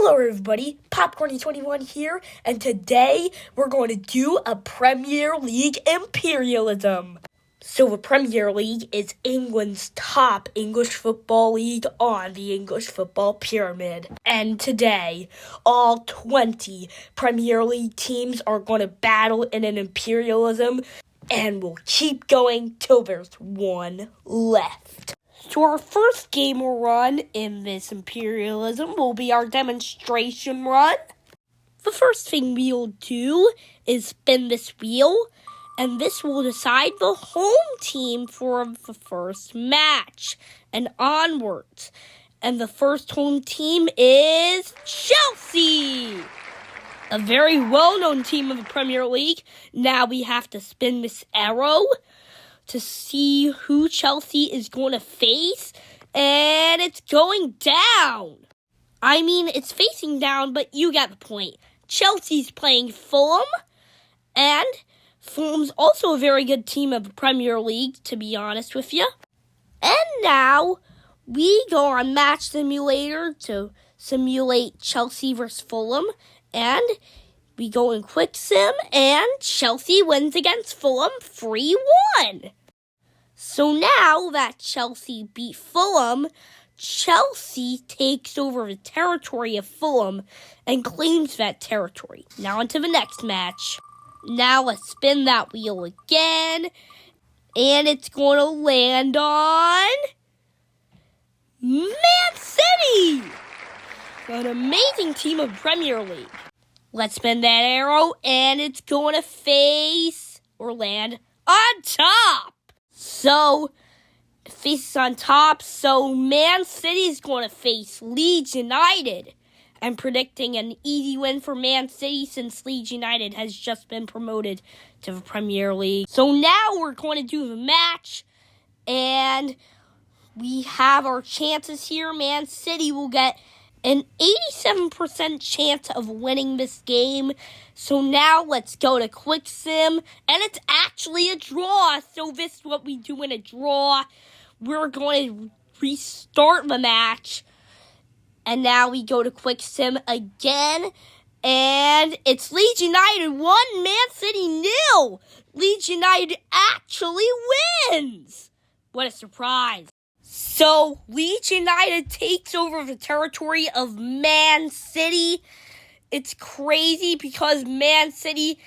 Hello everybody, Popcorny21 here, and today we're going to do a Premier League Imperialism. So the Premier League is England's top English football league on the English football pyramid. And today, all 20 Premier League teams are going to battle in an imperialism, and we'll keep going till there's one left. So our first game we'll run in this imperialism will be our demonstration run. The first thing we'll do is spin this wheel, and this will decide the home team for the first match and onwards. And the first home team is Chelsea, a very well-known team of the Premier League. Now we have to spin this arrow to see who Chelsea is going to face, and it's going down. I mean, it's facing down, but you got the point. Chelsea's playing Fulham, and Fulham's also a very good team of the Premier League, to be honest with you. And now, we go on Match Simulator to simulate Chelsea versus Fulham, and we go in Quick Sim, and Chelsea wins against Fulham 3-1. So now that Chelsea beat Fulham, Chelsea takes over the territory of Fulham and claims that territory. Now on to the next match. Now let's spin that wheel again, and it's going to land on Man City, an amazing team of Premier League. Let's spin that arrow, and it's going to face or land on top. So, it faces on top, so Man City is going to face Leeds United. I'm predicting an easy win for Man City since Leeds United has just been promoted to the Premier League. So now we're going to do the match, and we have our chances here. Man City will get an 87% chance of winning this game. So now let's go to Quick Sim, and it's actually a draw. So this is what we do in a draw. We're going to restart the match, and now we go to Quick Sim again, and it's Leeds United 1, Man City 0. Leeds United actually wins. What a surprise. So, Leeds United takes over the territory of Man City. It's crazy because Man City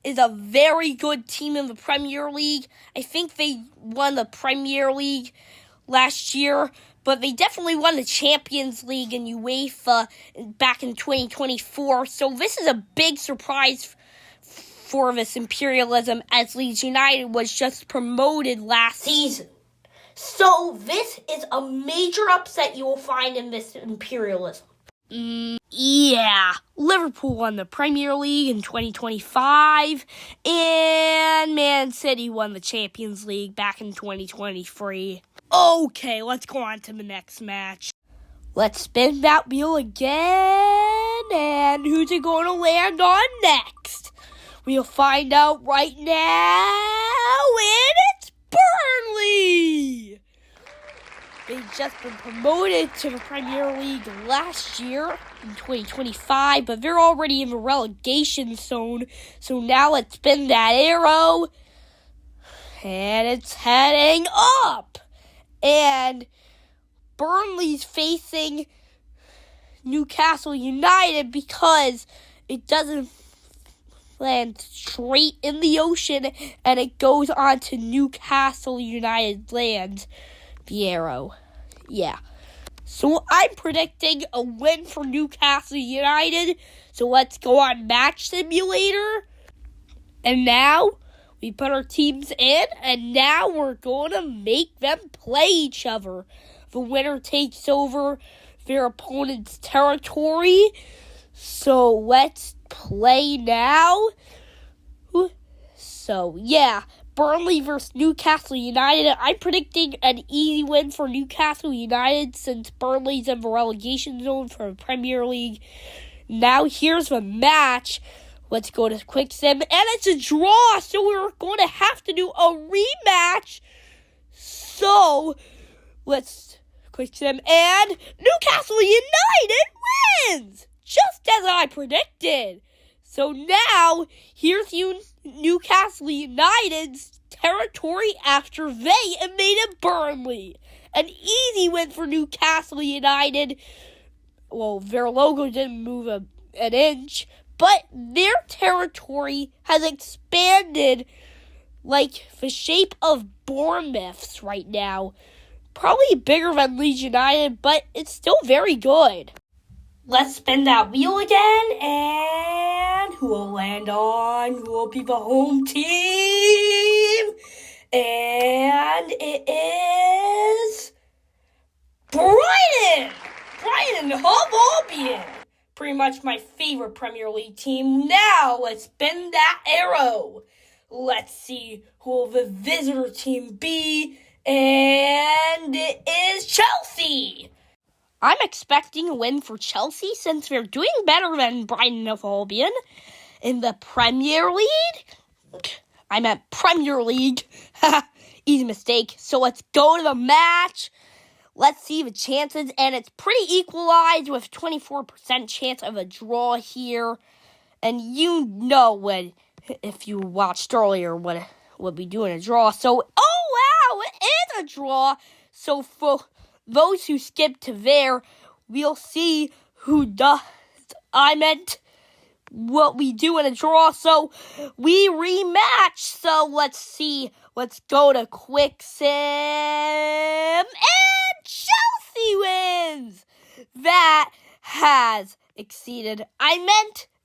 is a very good team in the Premier League. I think they won the Premier League last year, but they definitely won the Champions League in UEFA back in 2024. So, this is a big surprise for this imperialism, as Leeds United was just promoted last season. So, this is a major upset you will find in this imperialism. Yeah, Liverpool won the Premier League in 2025, and Man City won the Champions League back in 2023. Okay, let's go on to the next match. Let's spin that wheel again, and who's it going to land on next? We'll find out right now, and it's Burnley! They've just been promoted to the Premier League last year in 2025, but they're already in the relegation zone. So now let's spin that arrow, and it's heading up. And Burnley's facing Newcastle United because it doesn't land straight in the ocean, and it goes on to Newcastle United land. The arrow. Yeah. So I'm predicting a win for Newcastle United. So let's go on Match Simulator. And now we put our teams in, and now we're going to make them play each other. The winner takes over their opponent's territory. So let's play now. So yeah, Burnley versus Newcastle United. I'm predicting an easy win for Newcastle United since Burnley's in the relegation zone for the Premier League. Now here's the match. Let's go to Quick Sim, and it's a draw, so we're going to have to do a rematch. So let's Quick Sim, and Newcastle United wins! I predicted. So now, here's Newcastle United's territory after they invaded Burnley. An easy win for Newcastle United. Well, their logo didn't move an inch, but their territory has expanded like the shape of Bournemouth's right now. Probably bigger than Leeds United, but it's still very good. Let's spin that wheel again, and who will land on? Who will be the home team? And it is Brighton and Hove Albion. Pretty much my favorite Premier League team. Now, let's spin that arrow. Let's see who will the visitor team be, and it is Chelsea. I'm expecting a win for Chelsea since they're doing better than Brighton and Albion in the Premier League. I meant Premier League. Easy mistake. So let's go to the match. Let's see the chances, and it's pretty equalized with 24% chance of a draw here. And you know if you watched earlier what we do in a draw. So, oh wow, it is a draw. So for those who skipped to there, we'll see who does. I meant what we do in a draw. So we rematch. So let's see. Let's go to Quick Sim. And Chelsea wins. That has exceeded.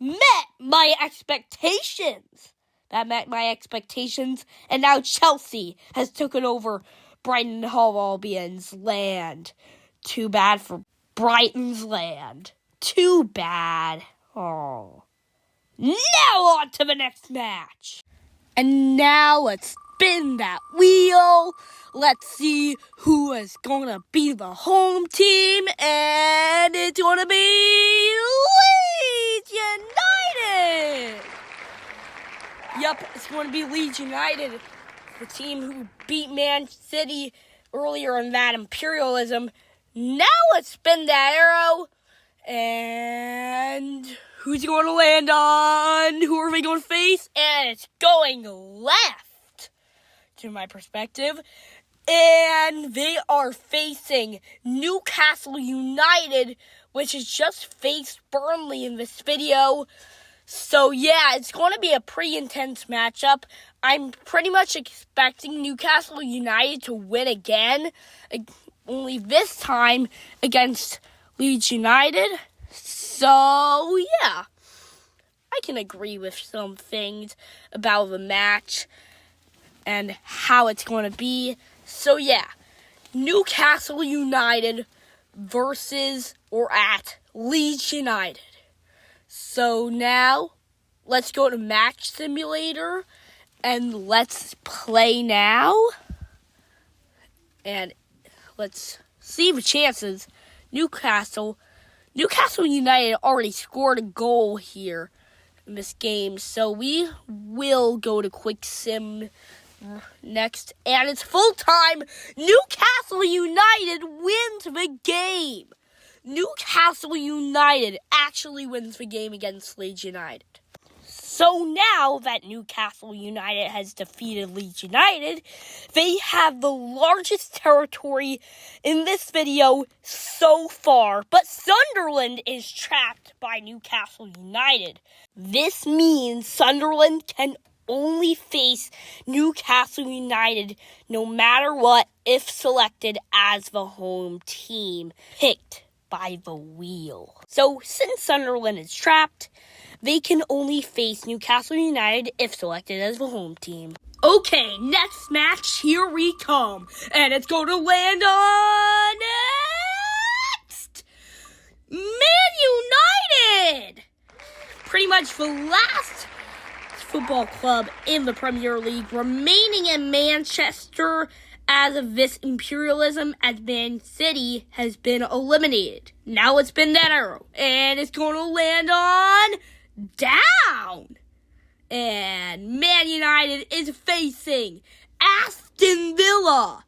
Met my expectations. That met my expectations. And now Chelsea has taken over Brighton and Hove Albion's land. Too bad for Brighton's land. Too bad. Oh. Now on to the next match. And now let's spin that wheel. Let's see who is going to be the home team. And it's going to be Leeds United. Yep, it's going to be Leeds United. The team who beat Man City earlier in that Imperialism. Now let's spin that arrow. And who's going to land on? Who are we going to face? And it's going left, to my perspective. And they are facing Newcastle United, which has just faced Burnley in this video. So, yeah, it's going to be a pretty intense matchup. I'm pretty much expecting Newcastle United to win again, only this time against Leeds United. So, yeah, I can agree with some things about the match and how it's going to be. So, yeah, Newcastle United versus or at Leeds United. So now, let's go to Match Simulator, and let's play now. And let's see the chances. Newcastle United already scored a goal here in this game, so we will go to Quick Sim next. And it's full time. Newcastle United wins the game. Newcastle United actually wins the game against Leeds United. So now that Newcastle United has defeated Leeds United, they have the largest territory in this video so far. But Sunderland is trapped by Newcastle United. This means Sunderland can only face Newcastle United no matter what if selected as the home team picked by the wheel. So since Sunderland is trapped, they can only face Newcastle United if selected as the home team. Okay, next match, here we come. And it's going to land on next Man United. Pretty much the last football club in the Premier League remaining in Manchester as of this Imperialism, as Man City has been eliminated. Now let's spin that arrow, and it's going to land on down. And Man United is facing Aston Villa.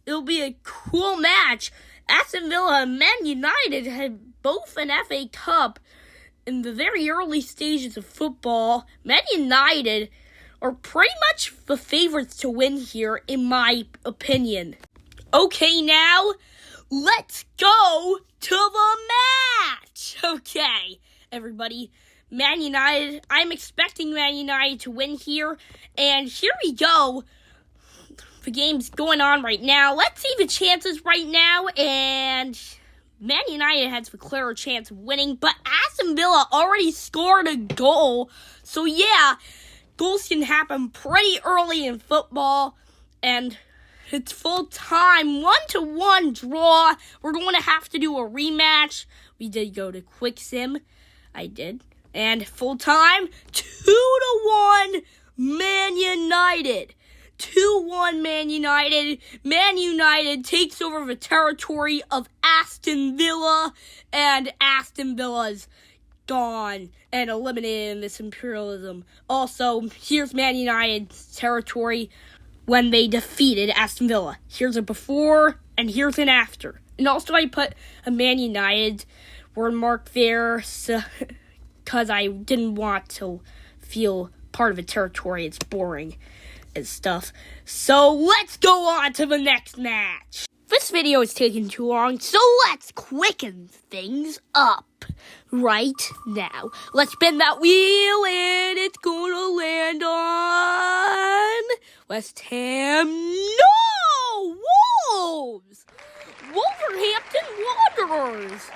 It'll be a cool match. Aston Villa and Man United had both an FA Cup in the very early stages of football, Man United are pretty much the favorites to win here, in my opinion. Okay, now, let's go to the match! Okay, everybody, Man United, I'm expecting Man United to win here, and here we go. The game's going on right now. Let's see the chances right now, and Man United has the clearer chance of winning, but Aston Villa already scored a goal. So yeah, goals can happen pretty early in football, and it's full time, 1-1 draw. We're going to have to do a rematch. We did go to Quick Sim. I did. And full time, 2-1 Man United. 2-1 Man United. Man United takes over the territory of Aston Villa, and Aston Villa's gone and eliminated in this imperialism. Also, here's Man United's territory when they defeated Aston Villa. Here's a before and here's an after. And also I put a Man United word mark there because I didn't want to feel part of a territory. It's boring and stuff. So let's go on to the next match. This video is taking too long, so let's quicken things up right now. Let's spin that wheel, and it's gonna land on West Ham. No! Wolves! Wolverhampton Wanderers!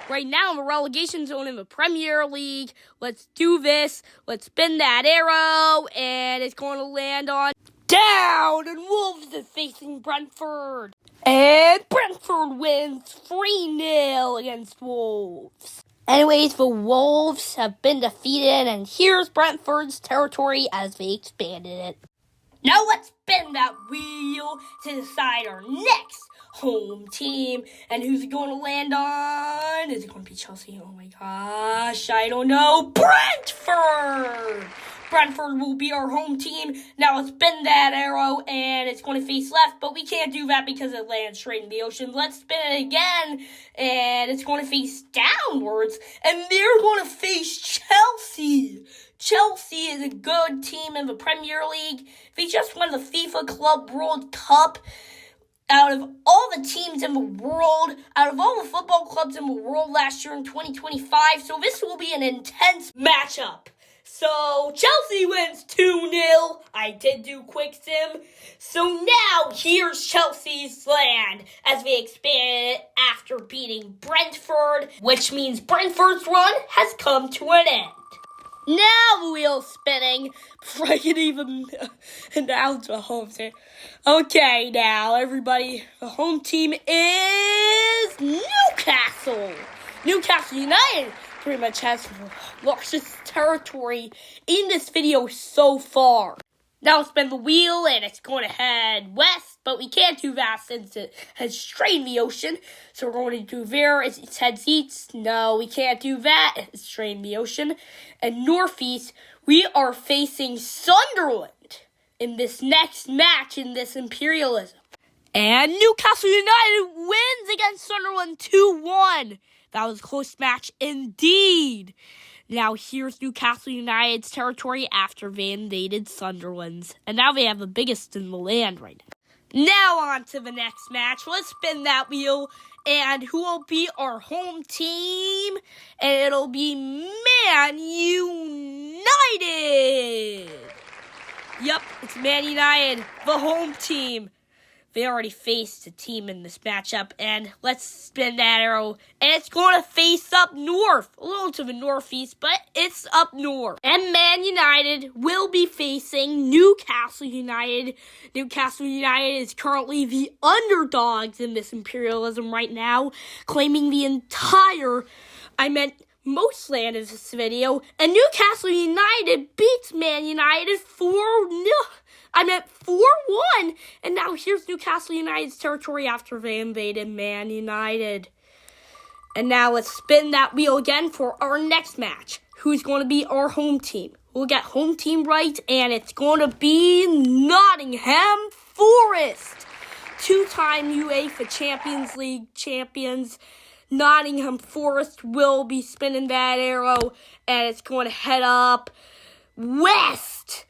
Right now in the relegation zone in the Premier League. Let's do this. Let's spin that arrow, and it's going to land on down, and Wolves is facing Brentford. And Brentford wins 3-0 against Wolves. Anyways, the Wolves have been defeated, and here's Brentford's territory as they expanded it. Now let's spin that wheel to decide our next home team. And who's it going to land on? Is it going to be Chelsea? Oh my gosh, I don't know. Brentford! Brentford will be our home team. Now let's spin that arrow, and it's going to face left, but we can't do that because it lands straight in the ocean. Let's spin it again, and it's going to face downwards, and they're going to face Chelsea. Chelsea is a good team in the Premier League. They just won the FIFA Club World Cup. Out of all the teams in the world, out of all the football clubs in the world last year in 2025, so this will be an intense matchup. So, Chelsea wins 2-0. I did do quick sim. So now, here's Chelsea's land as they expanded it after beating Brentford, which means Brentford's run has come to an end. Now the wheel's spinning before I can even announce the home team. Okay, now, everybody, the home team is Newcastle. Newcastle United pretty much has the largest territory in this video so far. Now spin the wheel, and it's going to head west, but we can't do that since it heads straight in the ocean. So we're going to do there. It heads east. No, we can't do that. It's straight in the ocean. And northeast, we are facing Sunderland in this next match in this imperialism. And Newcastle United wins against Sunderland 2-1. That was a close match indeed. Now here's Newcastle United's territory after they invaded Sunderland's. And now they have the biggest in the land right now. Now on to the next match. Let's spin that wheel. And who will be our home team? And it'll be Man United. Yep, it's Man United, the home team. They already faced a team in this matchup, and let's spin that arrow, and it's going to face up north, a little to the northeast, but it's up north. And Man United will be facing Newcastle United. Newcastle United is currently the underdogs in this imperialism right now, claiming the most land in this video, and Newcastle United beats Man United 4-1, and now here's Newcastle United's territory after they invaded Man United. And now let's spin that wheel again for our next match. Who's going to be our home team? We'll get home team right, and it's going to be Nottingham Forest. Two-time UEFA Champions League champions. Nottingham Forest will be spinning that arrow, and it's going to head up west.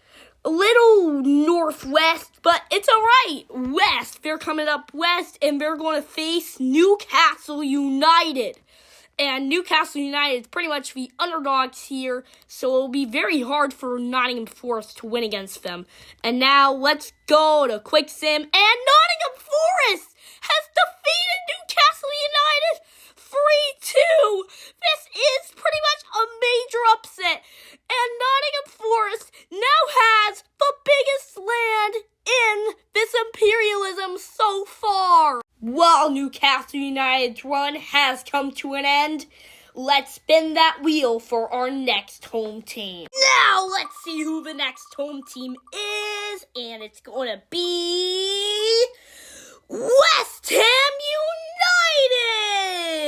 A little northwest, but it's all right. West. They're coming up west, and they're going to face Newcastle United. And Newcastle United is pretty much the underdogs here, so it'll be very hard for Nottingham Forest to win against them. And now let's go to Quick Sim, and Nottingham Forest has defeated Newcastle United 3-2. This is pretty much a major upset, and Nottingham Forest now has the biggest land in this imperialism so far. While Newcastle United's run has come to an end, let's spin that wheel for our next home team. Now let's see who the next home team is, and it's going to be West Ham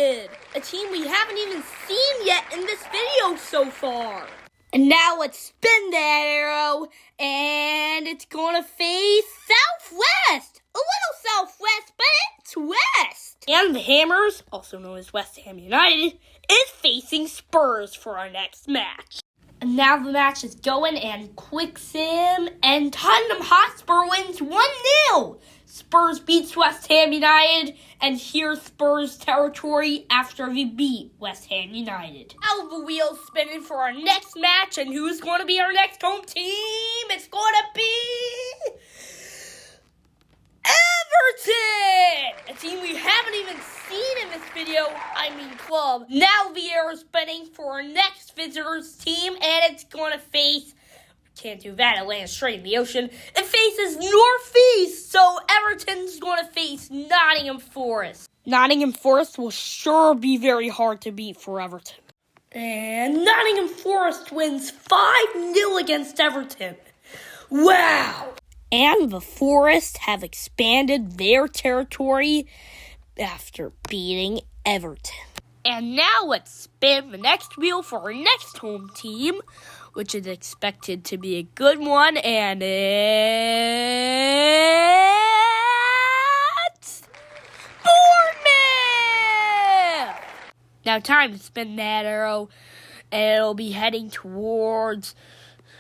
United! A team we haven't even seen yet in this video so far. And now let's spin that arrow, and it's going to face southwest. A little southwest, but it's west. And the Hammers, also known as West Ham United, is facing Spurs for our next match. And now the match is going, and Quick Sim, and Tottenham Hotspur wins 1-0. Spurs beats West Ham United, and here's Spurs territory after we beat West Ham United. Now the wheel's spinning for our next match, and who's going to be our next home team? It's going to be Everton! A team we haven't even seen in this video, club. Now the arrow's spinning for our next visitors team, and it's going to face, can't do that, it lands straight in the ocean. It faces northeast, so Everton's going to face Nottingham Forest. Nottingham Forest will sure be very hard to beat for Everton. And Nottingham Forest wins 5-0 against Everton. Wow! And the Forest have expanded their territory after beating Everton. And now let's spin the next wheel for our next home team, which is expected to be a good one, and it's Bournemouth! Now time to spin that arrow, and it'll be heading towards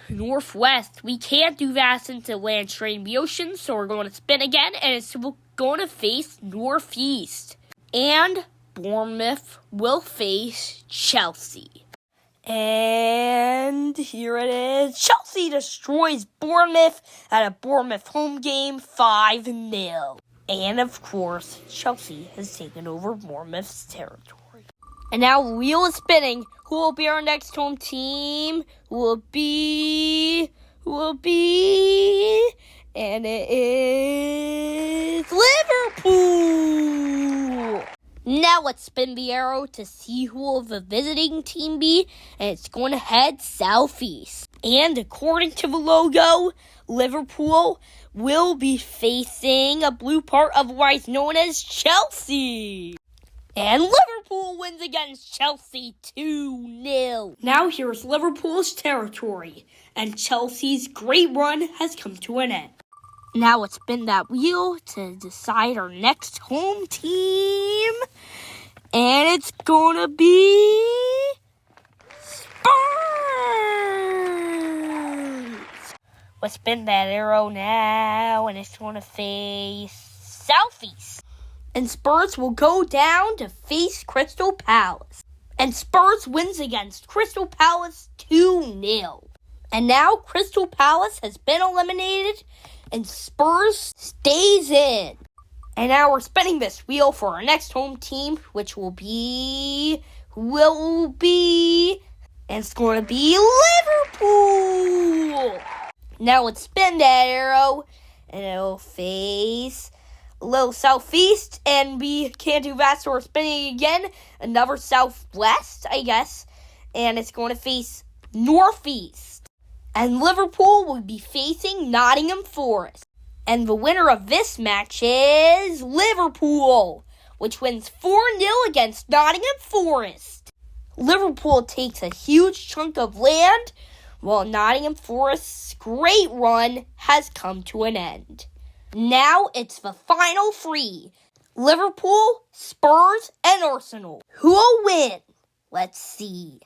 northwest. We can't do that since it lands straight in the ocean, so we're going to spin again, and it's going to face northeast. And Bournemouth will face Chelsea. And here it is. Chelsea destroys Bournemouth at a Bournemouth home game 5-0. And of course, Chelsea has taken over Bournemouth's territory. And now the wheel is spinning. Who will be our next home team? Who will be? And it is Liverpool! Now let's spin the arrow to see who will the visiting team be, and it's going to head southeast. And according to the logo, Liverpool will be facing a blue part, otherwise known as Chelsea. And Liverpool wins against Chelsea 2-0. Now here's Liverpool's territory, and Chelsea's great run has come to an end. Now let's spin that wheel to decide our next home team. And it's going to be Spurs. Let's spin that arrow now, and it's going to face southeast. And Spurs will go down to face Crystal Palace. And Spurs wins against Crystal Palace 2-0. And now Crystal Palace has been eliminated, and Spurs stays in. And now we're spinning this wheel for our next home team, which will be, and it's going to be Liverpool. Now let's spin that arrow, and it'll face a little southeast, and we can't do that, so we're spinning again. Another southwest, I guess, and it's going to face northeast. And Liverpool will be facing Nottingham Forest. And the winner of this match is Liverpool, which wins 4-0 against Nottingham Forest. Liverpool takes a huge chunk of land, while Nottingham Forest's great run has come to an end. Now it's the final three. Liverpool, Spurs, and Arsenal. Who will win? Let's see.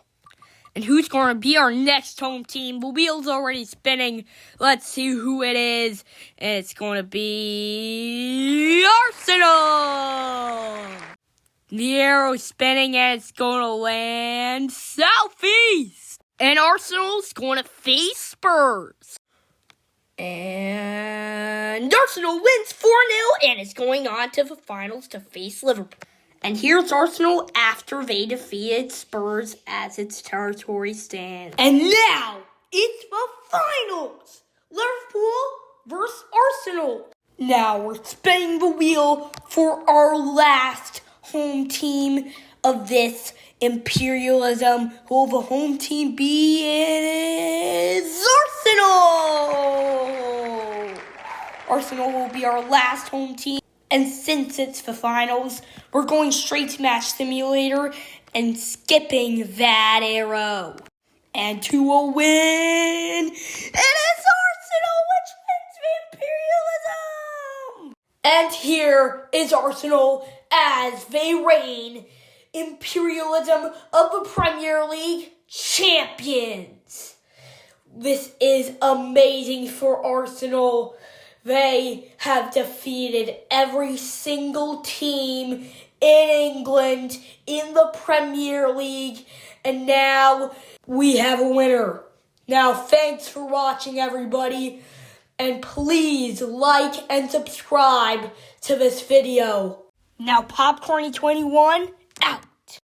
And who's going to be our next home team? The wheel's already spinning. Let's see who it is. And it's going to be Arsenal. The arrow's spinning and it's going to land southeast. And Arsenal's going to face Spurs. And Arsenal wins 4-0 and is going on to the finals to face Liverpool. And here's Arsenal after they defeated Spurs as its territory stands. And now, it's the finals! Liverpool versus Arsenal. Now, we're spinning the wheel for our last home team of this imperialism. Who will the home team be? It is Arsenal! Arsenal will be our last home team. And since it's the finals, we're going straight to Match Simulator and skipping that arrow. And who will win? It is Arsenal, which wins the imperialism! And here is Arsenal as they reign imperialism of the Premier League champions. This is amazing for Arsenal. They have defeated every single team in England in the Premier League, and now we have a winner. Now, thanks for watching, everybody, and please like and subscribe to this video. Now, Popcorny21, out.